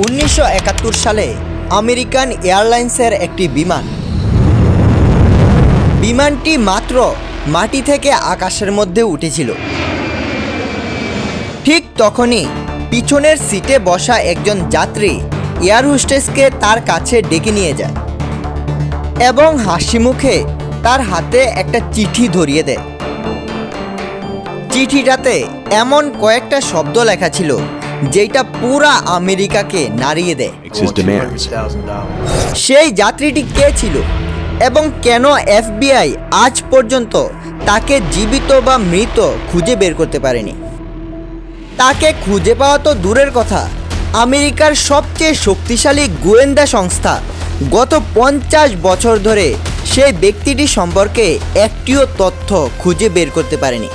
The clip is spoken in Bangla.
1971 সালে আমেরিকান এয়ারলাইন্সের একটি বিমানটি মাত্র মাটি থেকে আকাশের মধ্যে উঠেছিল। ঠিক তখনই পিছনের সিটে বসা একজন যাত্রী এয়ার হোস্টেসকে তার কাছে ডেকে নিয়ে যায় এবং হাসি মুখে তার হাতে একটা চিঠি ধরিয়ে দেয়। চিঠিটাতে এমন কয়েকটা শব্দ লেখা ছিল যেটা পুরা আমেরিকাকে নাড়িয়ে দেয়। সেই যাত্রীটি কে ছিল এবং কেন এফবিআই আজ পর্যন্ত তাকে জীবিত বা মৃত খুঁজে বের করতে পারেনি? তাকে খুঁজে পাওয়া তো দূরের কথা, আমেরিকার সবচেয়ে শক্তিশালী গোয়েন্দা সংস্থা গত 50 বছর ধরে সেই ব্যক্তিটি সম্পর্কে একটিও তথ্য খুঁজে বের করতে পারেনি।